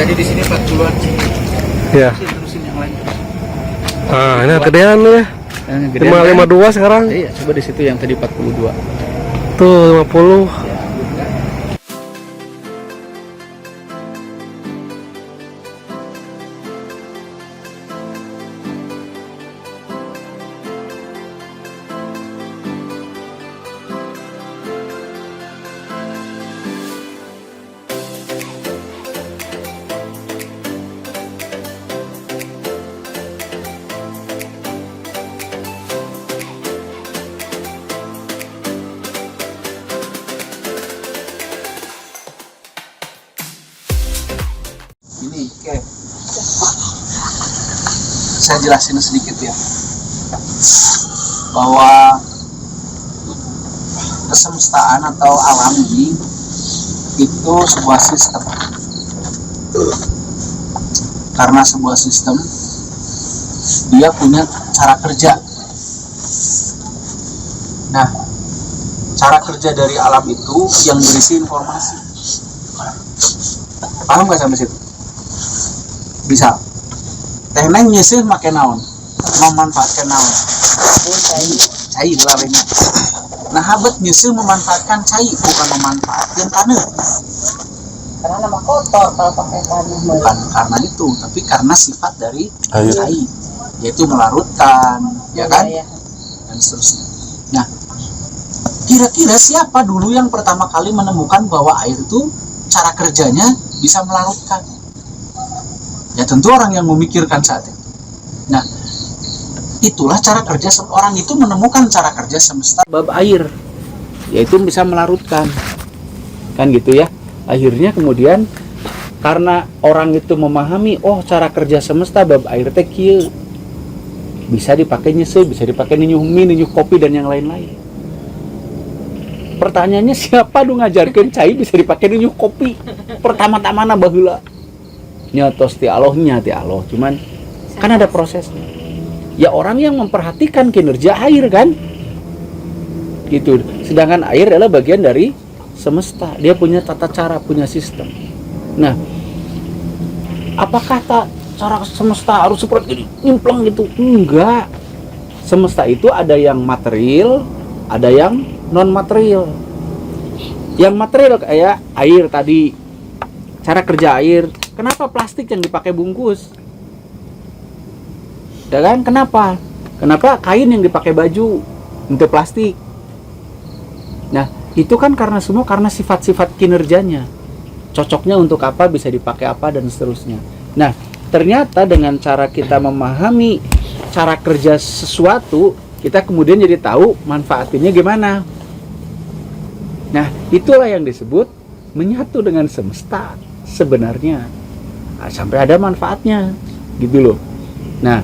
Jadi di sini 40-an sih. Ya. Terusin yang lain. Ah, ini gedean nih. Yang gedean 552 sekarang. Iya, coba di situ yang tadi 42. Tuh 50. Ini kayak saya jelasin sedikit ya, bahwa kesemestaan atau alam ini itu sebuah sistem. Karena sebuah sistem, dia punya cara kerja. Nah, cara kerja dari alam itu yang berisi informasi. Paham nggak sampai situ? Bisa. Teknik nyisih make naon, memanfaatkan naon. Cai lalainya. Nah, habet nyisih memanfaatkan cai, bukan memanfaatkan tanah. Karena nama kotor kalau pakai tanah. Bukan karena itu, tapi karena sifat dari Air. cai, yaitu melarutkan, ya kan? Iya. Dan seterusnya. Nah, kira-kira siapa dulu yang pertama kali menemukan bahwa air itu cara kerjanya bisa melarutkan? Ya tentu orang yang memikirkan saat itu. Nah, itulah cara kerja orang itu menemukan cara kerja semesta bab air, yaitu bisa melarutkan, kan gitu ya. Akhirnya kemudian karena orang itu memahami, oh cara kerja semesta bab air teh kieu, bisa dipakai nyesel, bisa dipakai ninyuh mie, ninyuh kopi dan yang lain-lain. Pertanyaannya, siapa nu ngajarkeun cai bisa dipakai ninyuh kopi? Pertama-tama baheula nyatos ti Allah, cuman kan ada prosesnya. Ya orang yang memperhatikan kinerja air kan, gitu. Sedangkan air adalah bagian dari semesta, dia punya tata cara, punya sistem. Nah, apakah cara semesta harus seperti ini, nyimpleng gitu? Enggak. Semesta itu ada yang material, ada yang non material. Yang material kayak air tadi, cara kerja air. Kenapa plastik yang dipakai bungkus? Ya kan? Kenapa? Kenapa kain yang dipakai baju untuk plastik? Nah, itu kan karena semua karena sifat-sifat kinerjanya. Cocoknya untuk apa, bisa dipakai apa, dan seterusnya. Nah, ternyata dengan cara kita memahami cara kerja sesuatu, kita kemudian jadi tahu manfaatinnya gimana. Nah, itulah yang disebut menyatu dengan semesta sebenarnya. Nah, sampai ada manfaatnya, gitu loh. Nah,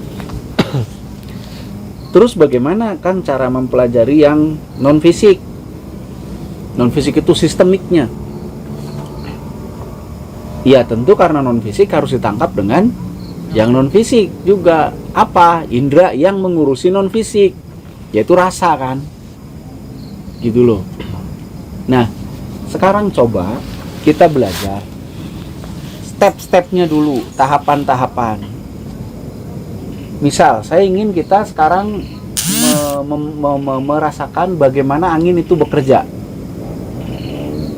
terus bagaimana kan cara mempelajari yang non fisik? Non fisik itu sistemiknya. Ya tentu karena non fisik harus ditangkap dengan yang non fisik juga. Apa? Indra yang mengurusi non fisik, yaitu rasa kan, gitu loh. Nah, sekarang coba kita belajar step-stepnya dulu, tahapan-tahapan. Misal, saya ingin kita sekarang merasakan bagaimana angin itu bekerja.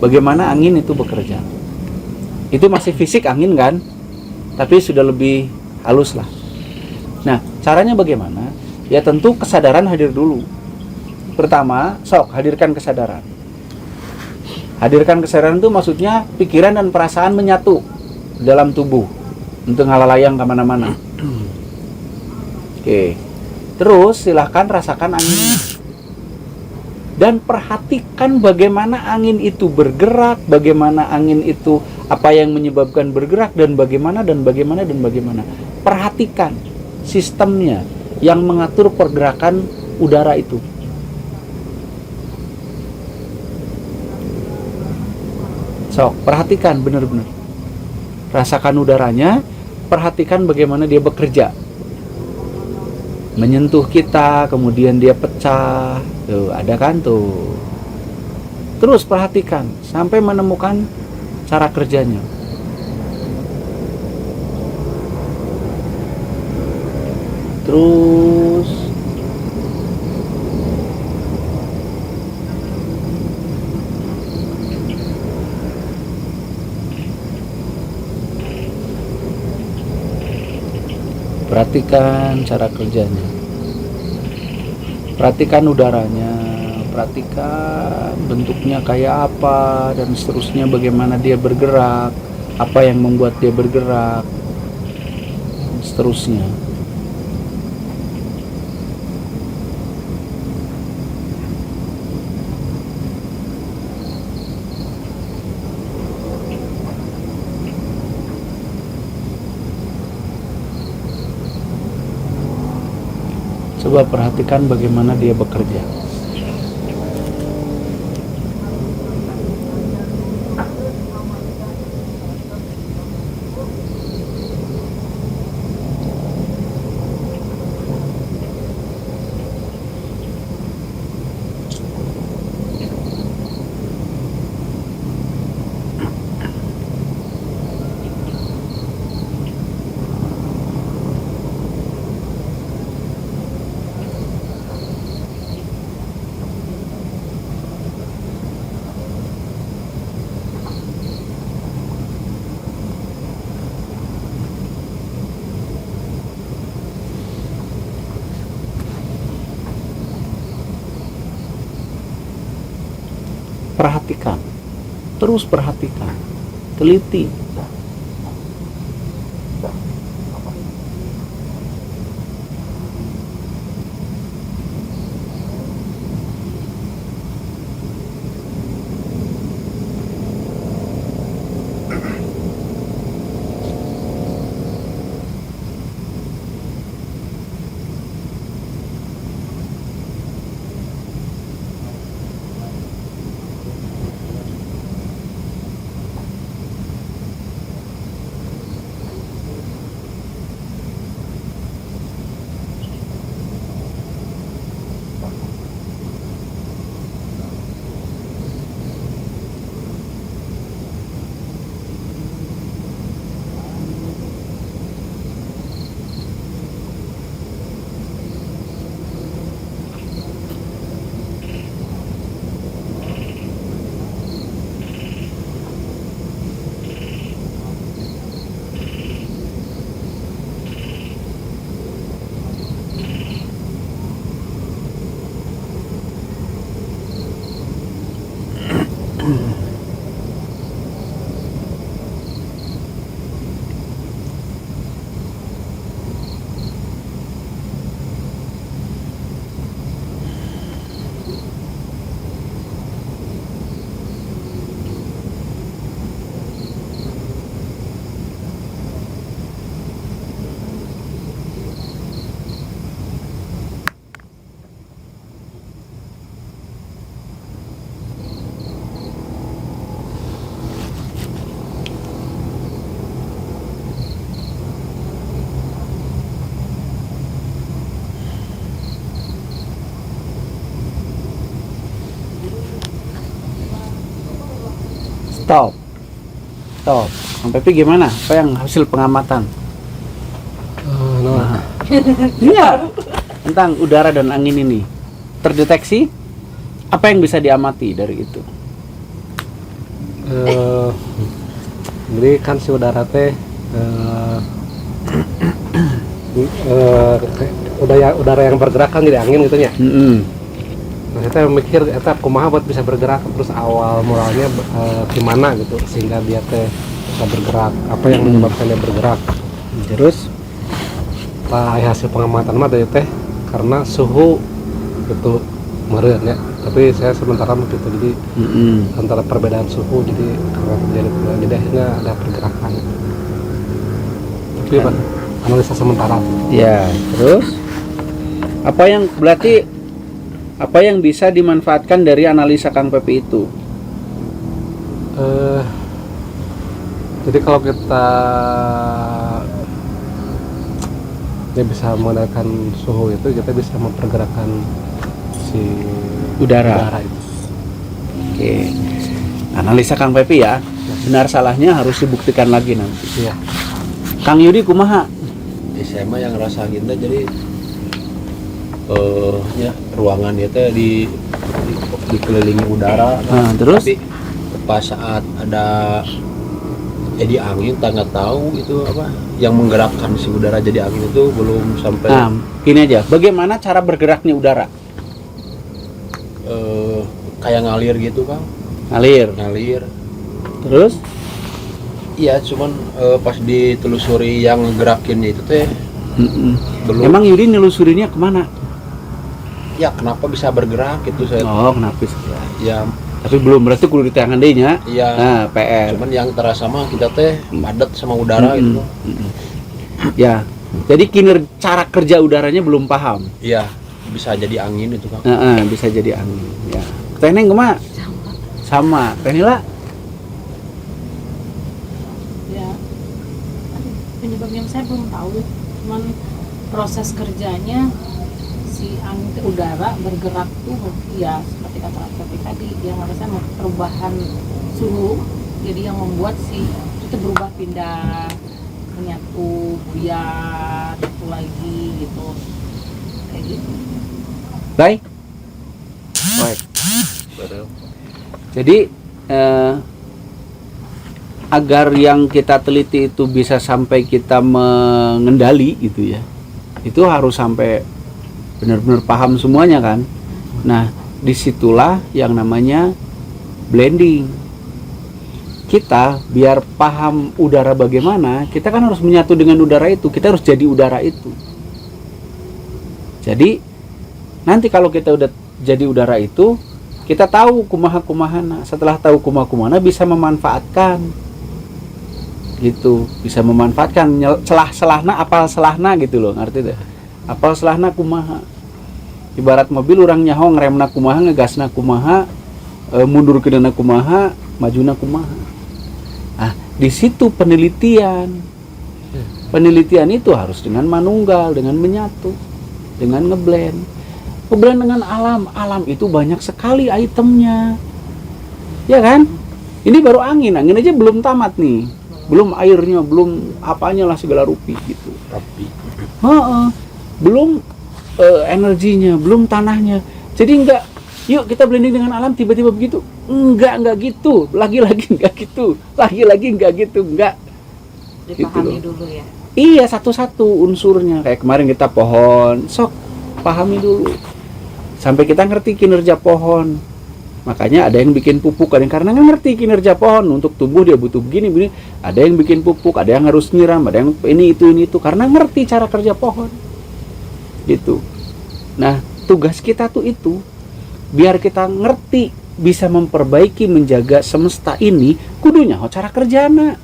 Bagaimana angin itu bekerja. Itu masih fisik angin kan? Tapi sudah lebih halus lah. Nah, caranya bagaimana? Ya tentu kesadaran hadir dulu. Pertama, sok hadirkan kesadaran. Hadirkan kesadaran itu maksudnya pikiran dan perasaan menyatu dalam tubuh untuk ngalalayang kemana-mana. Oke. Terus silahkan rasakan anginnya. Dan perhatikan bagaimana angin itu bergerak, bagaimana angin itu, apa yang menyebabkan bergerak, dan bagaimana. Perhatikan sistemnya yang mengatur pergerakan udara itu. Sok, perhatikan benar-benar. Rasakan udaranya, perhatikan bagaimana dia bekerja. Menyentuh kita, kemudian dia pecah. Tuh, ada kan tuh. Terus perhatikan sampai menemukan cara kerjanya. Terus perhatikan cara kerjanya. Perhatikan udaranya, perhatikan bentuknya kayak apa dan seterusnya, bagaimana dia bergerak, apa yang membuat dia bergerak, dan seterusnya. Coba perhatikan bagaimana dia bekerja. Perhatikan, terus perhatikan, teliti. Stop. Stop. Kang Pepi gimana? Apa yang hasil pengamatan? Nah, Iya. Tentang udara dan angin ini. Terdeteksi? Apa yang bisa diamati dari itu? jadi kan si udara teh udara yang bergerak kan jadi angin gitu ya. Nah, kita mikir eta kumaha buat bisa bergerak, terus awal mulanya gimana gitu sehingga dia teh bisa bergerak, apa yang menyebabkan dia bergerak. Terus hasil pengamatan mah teh karena suhu gitu meureun ya. Tapi saya sementara begitu, jadi antara perbedaan suhu jadi karena terjadi perubahan, jadi akhirnya ada pergerakan. Tapi analisa sementara. Ya, terus apa yang bisa dimanfaatkan dari analisa Kang Pepi itu? Jadi kalau kita bisa mengendalikan suhu itu, kita bisa mempergerakan si Udara. itu. Oke. Analisa Kang Pepi ya. Benar salahnya harus dibuktikan lagi nanti. Iya. Kang Yudi kumaha? Saya mah yang rasa gitu, jadi ya ruangan itu dikelilingi udara. Terus Tapi pas saat ada eddy angin, tak nggak tahu itu apa yang menggerakkan si udara jadi angin itu belum sampai. Gini aja, bagaimana cara bergeraknya udara? Kayak ngalir gitu Kang, Ngalir. Terus iya cuman pas ditelusuri yang gerakinnya itu teh belum. emang Yudi nelusurinya kemana? Ya kenapa bisa bergerak itu saya Kenapa sih? ya. Tapi belum, berarti kudu di tangan deh nya. Iya. Nah, PR. Cuman yang terasa mah kita teh padat sama udara gitu. Ya. Jadi cara kerja udaranya belum paham. Iya, bisa jadi angin itu Kang. Bisa jadi angin. Ya. Teneng kumaha? Sama. Tenila? Ya, penyebabnya saya belum tahu, cuman proses kerjanya si angin ke udara bergerak tuh ya seperti kata Tapi tadi yang harusnya perubahan suhu, jadi yang membuat si itu berubah, pindah, menyatu, buyar, itu lagi gitu, kayak gitu. Baik. Jadi agar yang kita teliti itu bisa sampai kita mengendali gitu ya, itu harus sampai benar-benar paham semuanya kan. Nah, disitulah yang namanya blending. Kita biar paham udara bagaimana, kita kan harus menyatu dengan udara itu, kita harus jadi udara itu. Jadi nanti kalau kita udah jadi udara itu, kita tahu kumaha-kumahana. Setelah tahu kumaha-kumahana, bisa memanfaatkan gitu, bisa memanfaatkan celah-celahna, apal selahna gitu loh, ngerti deh. Apal selahna kumaha. Ibarat mobil orang nyaho ngeremna kumaha, ngegasna kumaha, mundur ke dana kumaha, majuna kumaha. Ah, di situ penelitian. Penelitian itu harus dengan manunggal, dengan menyatu, dengan ngeblend. Ngeblend dengan alam. Alam itu banyak sekali itemnya. Ya kan? Ini baru angin aja belum tamat nih. Belum airnya, belum apanya lah segala rupi gitu. Tapi Belum energinya, belum tanahnya. Jadi enggak, yuk kita blending dengan alam tiba-tiba begitu. Enggak gitu. Lagi-lagi enggak gitu. Lagi-lagi enggak gitu, enggak. Dipahami Gitu dulu ya. Iya, satu-satu unsurnya. Kayak kemarin kita pohon, sok pahami dulu. Sampai kita ngerti kinerja pohon. Makanya ada yang bikin pupuk, ada yang karena nggak ngerti kinerja pohon, untuk tumbuh dia butuh begini. Ada yang bikin pupuk, ada yang harus nyiram, ada yang ini itu karena ngerti cara kerja pohon. Gitu. Nah, tugas kita tuh itu biar kita ngerti, bisa memperbaiki, menjaga semesta ini, kudunya cara kerjana.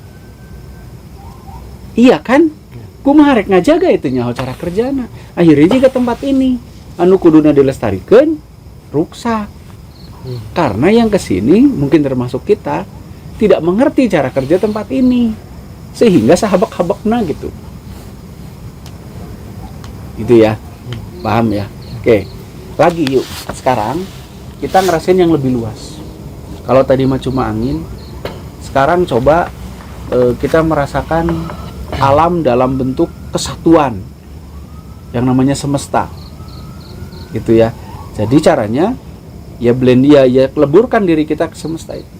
Iya kan? Kumaha rek ngajaga itu nyaho cara kerjana. Akhirnya juga tempat ini anu kuduna dilestarikan rusak. Karena yang kesini mungkin termasuk kita tidak mengerti cara kerja tempat ini, sehingga sahabak-habakna gitu. Gitu ya, paham ya? Oke, lagi yuk. Sekarang kita ngerasain yang lebih luas. Kalau tadi mah cuma angin, sekarang coba kita merasakan alam dalam bentuk kesatuan yang namanya semesta. Gitu ya. Jadi caranya ya blend ya leburkan diri kita ke semesta itu.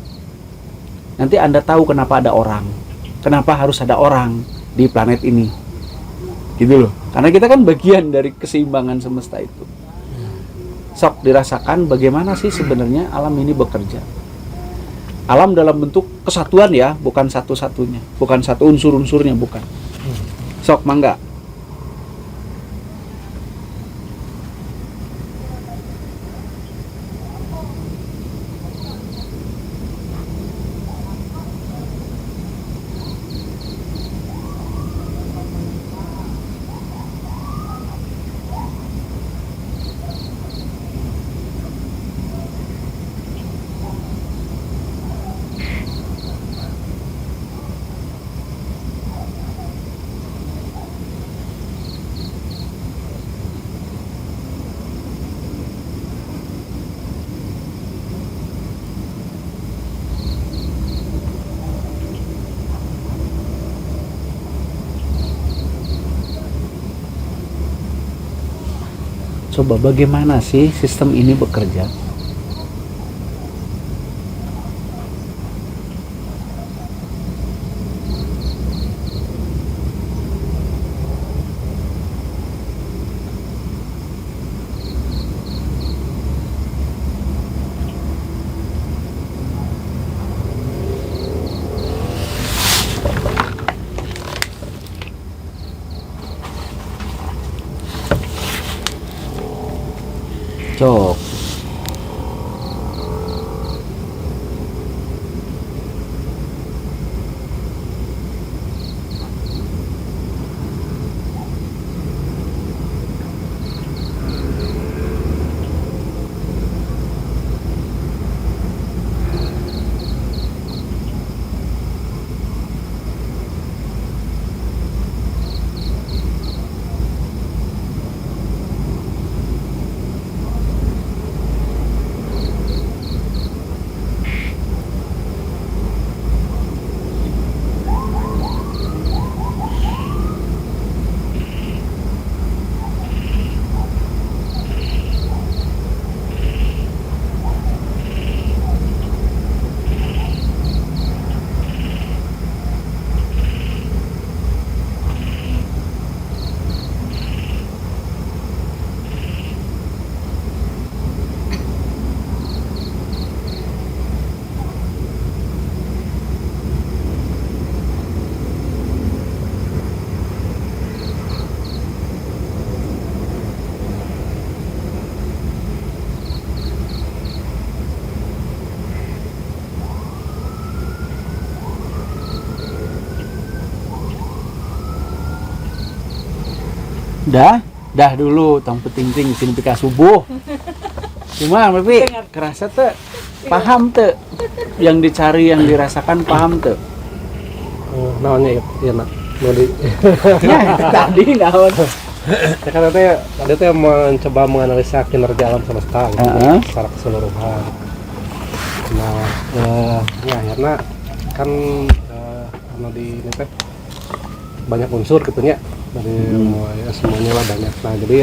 Nanti Anda tahu kenapa ada orang. Kenapa harus ada orang di planet ini. Gitu loh. Karena kita kan bagian dari keseimbangan semesta itu. Sok dirasakan bagaimana sih sebenarnya alam ini bekerja. Alam dalam bentuk kesatuan ya, bukan satu-satunya, bukan satu unsur-unsurnya, bukan. Sok mangga. coba bagaimana sih sistem ini bekerja? Cok. Dah dulu tong peting-ting sini pika subuh. Cuma tapi kerasa tuh paham tuh yang dicari yang dirasakan paham tuh. Naonnya ya nak mau di Ya itu tadi naon. ya kan ada tuh yang mencoba menganalisa kinerja alam semesta gitu, secara keseluruhan. Nah ya akhirnya kan karena di ini teh banyak unsur gitunya dari ya, semuanya lah banyak. Nah jadi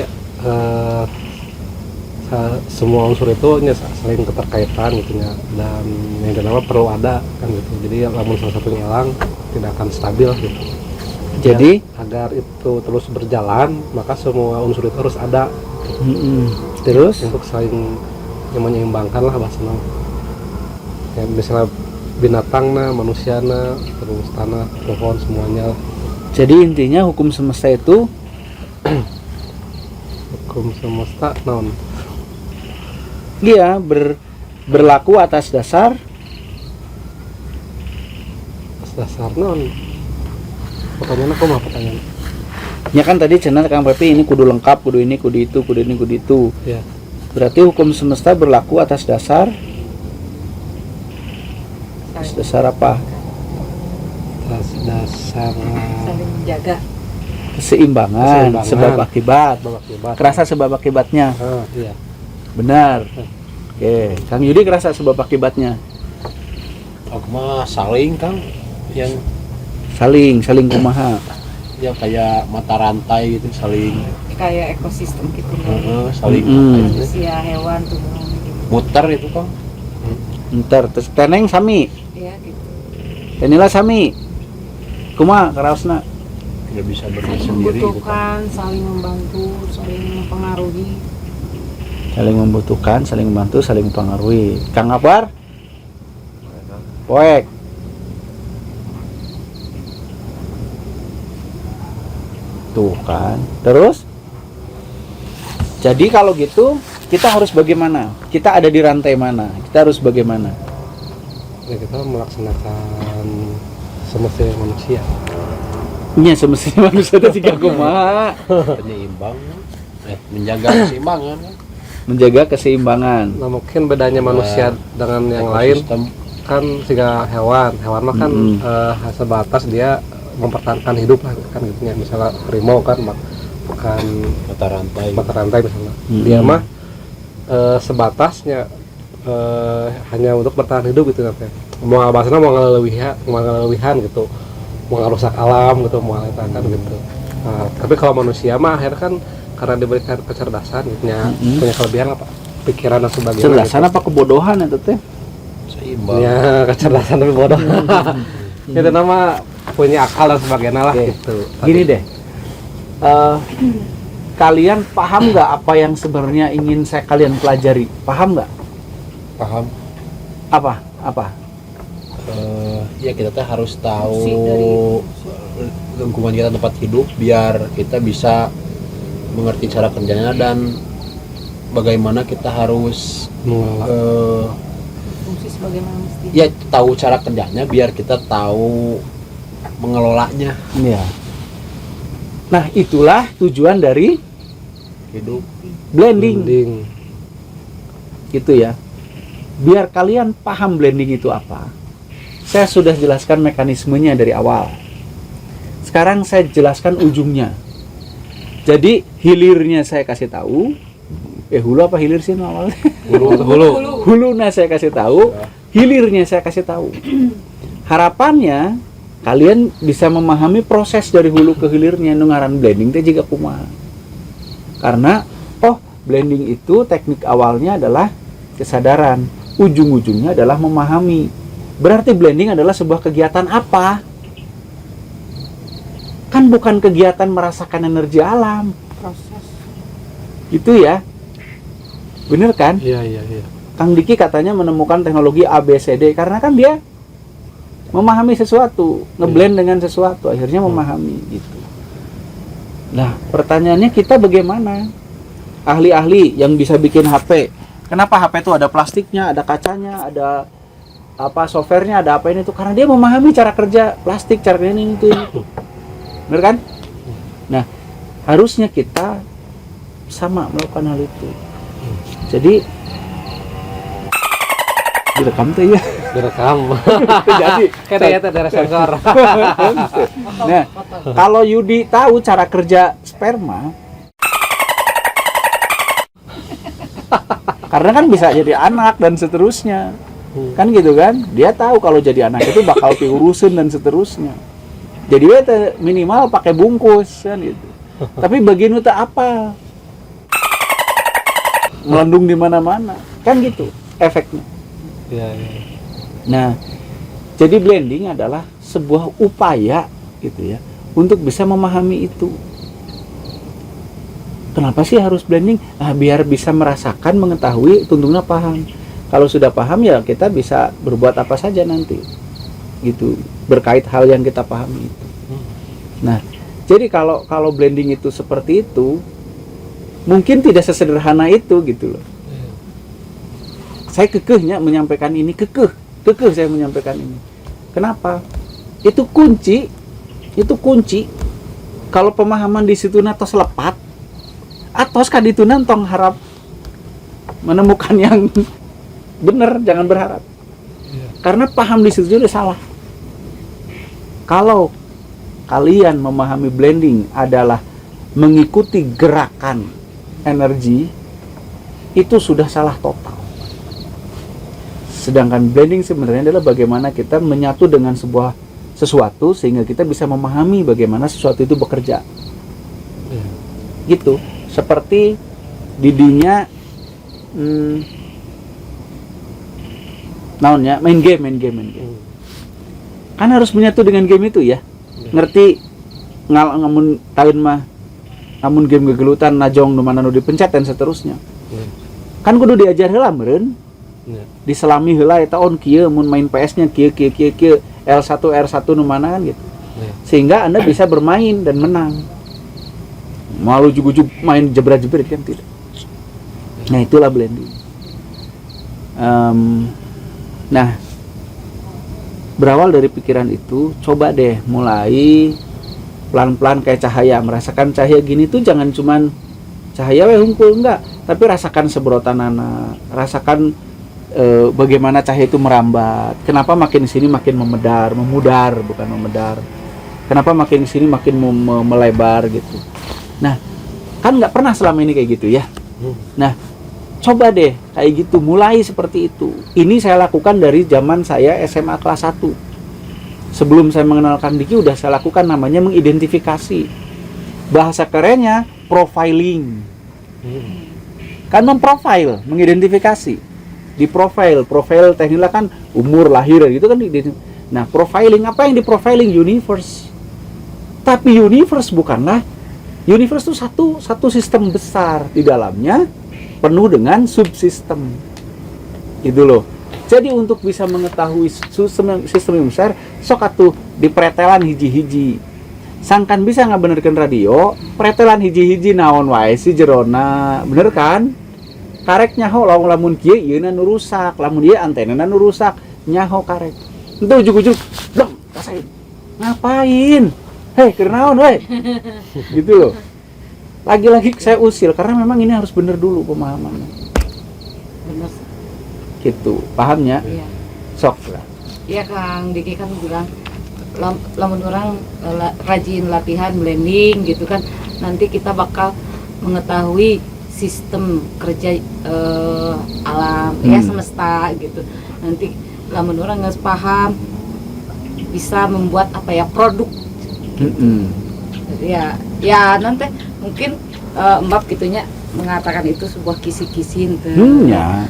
semua unsur itu saling keterkaitan gitunya, dan yang kedua perlu ada kan gitu. Jadi lamun salah satunya hilang tidak akan stabil gitu. Jadi agar itu terus berjalan maka semua unsur itu harus ada terus untuk saling menyeimbangkan lah bahasanya. Ya, misalnya binatang nah, manusia nah, terus tanah, pohon semuanya. jadi intinya hukum semesta itu Hukum semesta non dia berlaku atas dasar non. Pertanyaan aku mah pertanyaan. ya kan tadi cenah Kang Pepi ini kudu lengkap, kudu ini, kudu itu, kudu ini, kudu itu. Ya. Berarti hukum semesta berlaku atas dasar apa? Atas dasar Saling menjaga. Keseimbangan, sebab akibat. akibat. Kerasa sebab akibatnya. Iya. Benar. Oke, Kang Yudi kerasa sebab akibatnya. Aku mah saling Kang, yang Saling kumaha. ya kayak mata rantai gitu, saling Kayak ekosistem gitu saling manusia, hewan, tumbuhan gitu. muter itu Kang. Ntar terus teneng sami. Ya gitu. Tenila sami. Kumaha karaosna? Tidak bisa berdiri Saling sendiri gitu Kang. membutuhkan, saling membantu, saling mempengaruhi. Saling membutuhkan, saling membantu, saling mempengaruhi. Kang Apar? Poek. Tuh kan. Terus? Jadi kalau gitu, kita harus bagaimana? Kita ada di rantai mana? Kita harus bagaimana? Ya kita melaksanakan semestinya manusia. Nya semestinya manusia itu tiga kumaha. Penyeimbang, menjaga keseimbangan kan. Menjaga keseimbangan. Nah mungkin bedanya manusia dengan yang lain Ekosistem. kan jika hewan mah kan sebatas dia mempertahankan hidup lah kan gitu ya. Misalnya harimau kan makan mata rantai misalnya. Dia mah sebatasnya hanya untuk bertahan hidup gitu nanti. Mau bahasanya mau ngelelewihan gitu, mau ngerusak alam gitu, mau kan gitu. Nah, tapi kalau manusia mah akhirnya kan karena diberikan kecerdasan punya Mm-mm. punya kelebihan apa pikiran dan sebagainya Cerdasan apa kebodohan itu teh? Seimbang. punya kecerdasan tapi bodoh itu nama punya akal dan sebagainya lah Oke. gitu. Gini deh, kalian paham nggak apa yang sebenarnya ingin kalian pelajari? Paham nggak? Paham. Apa? Apa? Ya kita tuh harus tahu Fungsi dari- lingkungan kita tempat hidup biar kita bisa mengerti cara kerjanya dan bagaimana kita harus Mengelola. Fungsi sebagaimana mestinya. ya tahu cara kerjanya biar kita tahu mengelolanya Iya. Nah, itulah tujuan dari hidup. blending. Mending. Gitu ya. Biar kalian paham blending itu apa. Saya sudah jelaskan mekanismenya dari awal. Sekarang saya jelaskan ujungnya. Jadi hilirnya saya kasih tahu. Hulu apa hilir sih awalnya? Hulu. Hulunya saya kasih tahu, hilirnya saya kasih tahu. Harapannya kalian bisa memahami proses dari hulu ke hilirnya ngaran blending teh juga kumaha. Karena blending itu teknik awalnya adalah kesadaran, ujung-ujungnya adalah memahami. Berarti blending adalah sebuah kegiatan apa? Kan bukan kegiatan merasakan energi alam. Proses. Gitu ya. Bener kan? Iya. Kang Diki katanya menemukan teknologi ABCD karena kan dia memahami sesuatu, ngeblend dengan sesuatu, akhirnya memahami gitu. Nah, pertanyaannya kita bagaimana? Ahli-ahli yang bisa bikin HP. Kenapa HP itu ada plastiknya, ada kacanya, ada apa softwarenya, ada apa ini tuh? Karena dia memahami cara kerja plastik, cara kerja ini itu. Bener kan? Nah, harusnya kita sama melakukan hal itu. Jadi direkam tuh ya. Direkam. Jadi Kayak ya dari sensor. nah, kalau Yudi tahu cara kerja sperma, karena kan bisa jadi anak dan seterusnya, kan gitu kan? Dia tahu kalau jadi anak itu bakal diurusin dan seterusnya. Jadi dia minimal pakai bungkus kan gitu. Tapi bagian itu apa? Melendung di mana-mana, kan gitu efeknya. Iya. Nah, jadi blending adalah sebuah upaya gitu ya untuk bisa memahami itu. Kenapa sih harus blending? Nah, biar bisa merasakan, mengetahui, tuntungnya paham. Kalau sudah paham ya kita bisa berbuat apa saja nanti. Gitu, berkait hal yang kita pahami itu. Nah, jadi kalau blending itu seperti itu, mungkin tidak sesederhana itu gitu loh. Saya kekehnya menyampaikan ini, kekeh saya menyampaikan ini. Kenapa? Itu kunci. Kalau pemahaman di situ natos lepat, atos kaditunan tong harap menemukan yang benar, jangan berharap. Karena paham di situ udah salah. Kalau kalian memahami blending adalah mengikuti gerakan energi, itu sudah salah total. Sedangkan blending sebenarnya adalah bagaimana kita menyatu dengan sesuatu sehingga kita bisa memahami bagaimana sesuatu itu bekerja. Gitu. Seperti didinya naonnya main game. Kan harus menyatu dengan game itu ya. Ngerti ngamun tahun mah namun game gegelutan najong nu mana nu dipencet dan seterusnya. Kan kudu diajar heula meureun. Diselami heula eta on kieu mun main PS-nya kieu L1 nu mana kan gitu. Sehingga Anda bisa bermain dan menang. Malu ujug-ujug main jebret-jebret kan tidak. Nah, itulah blending. Nah, berawal dari pikiran itu, coba deh mulai pelan-pelan kayak cahaya, merasakan cahaya gini tuh jangan cuman cahaya hungkul, enggak, tapi rasakan sebrotan anak, rasakan bagaimana cahaya itu merambat. Kenapa makin sini makin memudar, bukan memedar. Kenapa makin sini makin melebar gitu. Nah, kan nggak pernah selama ini kayak gitu ya. Nah, coba deh kayak gitu, mulai seperti itu. Ini saya lakukan dari zaman saya SMA kelas 1. Sebelum saya mengenal Kang Diki udah saya lakukan, namanya mengidentifikasi. Bahasa kerennya profiling. Kan memprofile, mengidentifikasi. Di profile tekniknya kan umur, lahir gitu kan. Nah, profiling, apa yang di profiling? Universe. Tapi universe bukanlah, universe itu satu sistem besar, di dalamnya penuh dengan subsistem. Gitu loh. Jadi untuk bisa mengetahui sistem yang besar, sok atuh dipretelan hiji-hiji. Sangkan bisa ngabenerkeun radio, pretelan hiji-hiji naon wae si jerona, bener kan? Karek nyaho lamun kieu ieuna nu rusak, lamun ieu antenana nu rusak, nyaho karek. Itu ujug-ujug, blong, rasain. Ngapain? Hei, keur naon we? Gitu loh. Lagi-lagi saya usil karena memang ini harus bener dulu pemahamannya. Bener. Gitu, pahamnya? Iya. Sok lah. Iya Kang Diki kan bilang lamun orang rajin latihan blending gitu kan, nanti kita bakal mengetahui sistem kerja alam ya semesta gitu. Nanti lamun orang nggak paham bisa membuat apa ya produk gitu. Ya nanti mungkin Mbak gitunya mengatakan itu sebuah kisi-kisi Ya.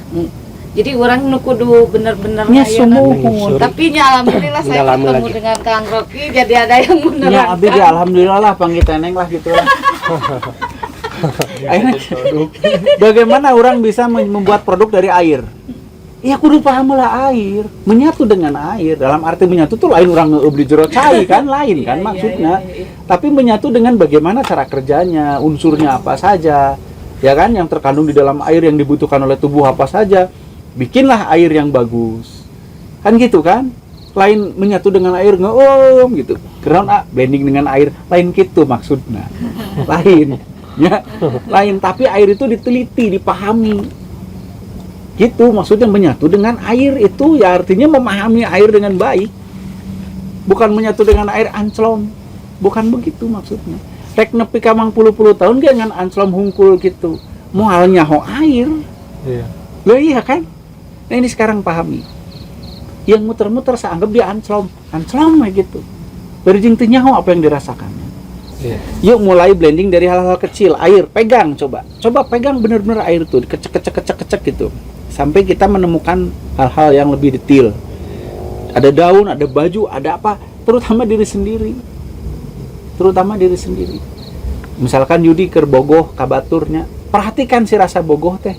Jadi orang nu kudu bener-bener Nya ayeuna. sumuhun. Tapi nya alhamdulillah saya Mendalami ketemu lagi. dengan Kang Rocky, jadi ada yang Ya menerangkan. abdi ge alhamdulillah lah panggil teneng lah gitu lah. Akhirnya, bagaimana orang bisa membuat produk dari air? Ya kudu paham lah air, menyatu dengan air. Dalam arti menyatu tuh lain orang ngeub di jero cai kan, lain kan maksudnya. Tapi menyatu dengan bagaimana cara kerjanya, unsurnya apa saja, ya kan, yang terkandung di dalam air yang dibutuhkan oleh tubuh apa saja. Bikinlah air yang bagus, kan gitu kan? Lain menyatu dengan air ngeum gitu. Karena blending dengan air lain gitu maksudnya, lain. Ya, lain. Tapi air itu diteliti, dipahami. Gitu maksudnya menyatu dengan air itu ya artinya memahami air dengan baik. Bukan menyatu dengan air anclom. Bukan begitu maksudnya. Rek nepi ka 10 tahun ge ngan anclom hungkul gitu. Moal nyaho air. Iya. Lah iya kan? Nah ini sekarang pahami. Yang muter-muter saya anggap dia anclom gitu. Dari jeng teu nyaho apa yang dirasakannya. Iya. Yuk mulai blending dari hal-hal kecil. Air, pegang coba pegang bener-bener air tuh, kecek gitu, sampai kita menemukan hal-hal yang lebih detail. Ada daun, ada baju, ada apa, terutama diri sendiri. Misalkan Yudi keur bogoh kabaturnya, perhatikan si rasa bogoh teh.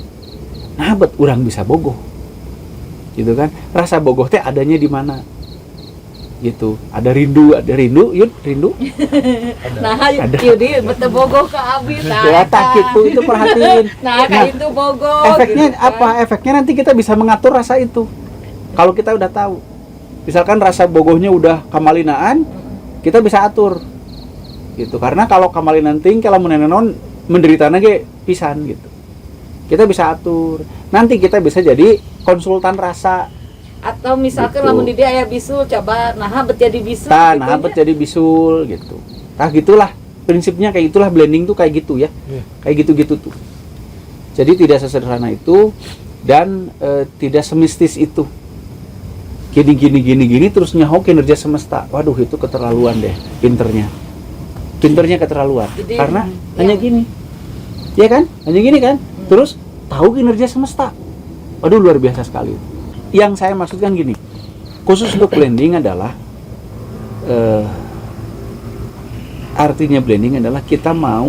Nah, bet urang bisa bogoh. Gitu kan? Rasa bogoh teh adanya di mana? Gitu. Ada rindu, Yud, rindu. Nah, Yudi betul bogoh ke abi Ya tak gitu, itu perhatiin. Nah, kayak itu bogoh. Efeknya gitu kan. apa? Efeknya nanti kita bisa mengatur rasa itu. Kalau kita udah tahu. Misalkan rasa bogohnya udah kamalinaan, kita bisa atur. Gitu. Karena kalau kamalinan ting kalau menenon menderitana ge pisan gitu. Kita bisa atur. Nanti kita bisa jadi konsultan rasa. Atau misalkan Gitu. lamun di dia aya bisul coba bet jadi bisul. Nah, bet jadi bisul gitu. Nah, gitulah prinsipnya, kayak itulah blending tuh kayak gitu ya. Iya. Kayak gitu-gitu tuh. Jadi tidak sesederhana itu dan tidak semistis itu. Gini terus nyaho kinerja semesta. Waduh, itu keterlaluan deh pinternya keterlaluan. Jadi, karena ya. hanya gini. Ya kan? Hanya gini kan? Terus tahu kinerja semesta. Waduh, luar biasa sekali. Yang saya maksudkan gini. Khusus untuk blending adalah artinya blending adalah kita mau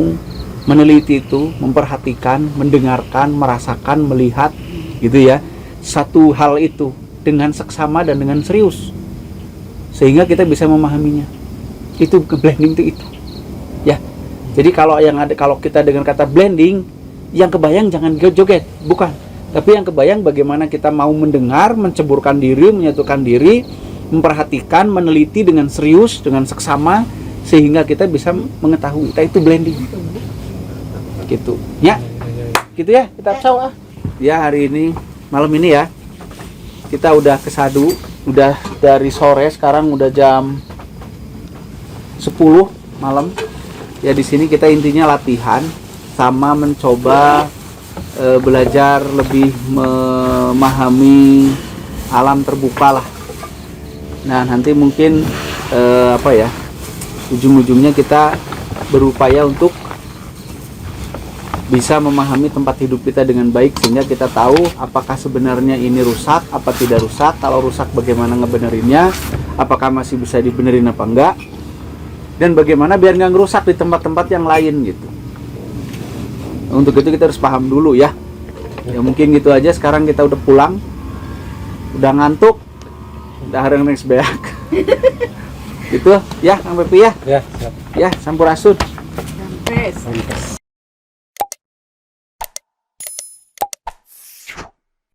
meneliti itu, memperhatikan, mendengarkan, merasakan, melihat gitu ya. Satu hal itu dengan seksama dan dengan serius. Sehingga kita bisa memahaminya. Itu blending itu. Ya. Jadi kalau kita dengan kata blending, yang kebayang jangan joget, bukan. Tapi yang kebayang bagaimana kita mau mendengar, menceburkan diri, menyatukan diri, memperhatikan, meneliti dengan serius, dengan seksama, sehingga kita bisa mengetahui. Itu blending. Gitu. Ya. Gitu ya, kita tahu. Ya, hari ini, malam ini ya. Kita udah kesadu, udah dari sore, sekarang udah jam 10 malam. Ya di sini kita intinya latihan sama mencoba belajar lebih memahami alam terbuka lah. Nah nanti mungkin ujung-ujungnya kita berupaya untuk bisa memahami tempat hidup kita dengan baik, sehingga kita tahu apakah sebenarnya ini rusak, apa tidak rusak, kalau rusak bagaimana ngebenerinnya, apakah masih bisa dibenerin apa enggak, dan bagaimana biar nggak ngerusak di tempat-tempat yang lain gitu. Untuk itu kita harus paham dulu ya. Ya mungkin gitu aja, sekarang kita udah pulang, udah ngantuk, udah harang next beak. Gitu ya Kang Pepi ya. Ya, siap. Ya, sampurasun. Sampai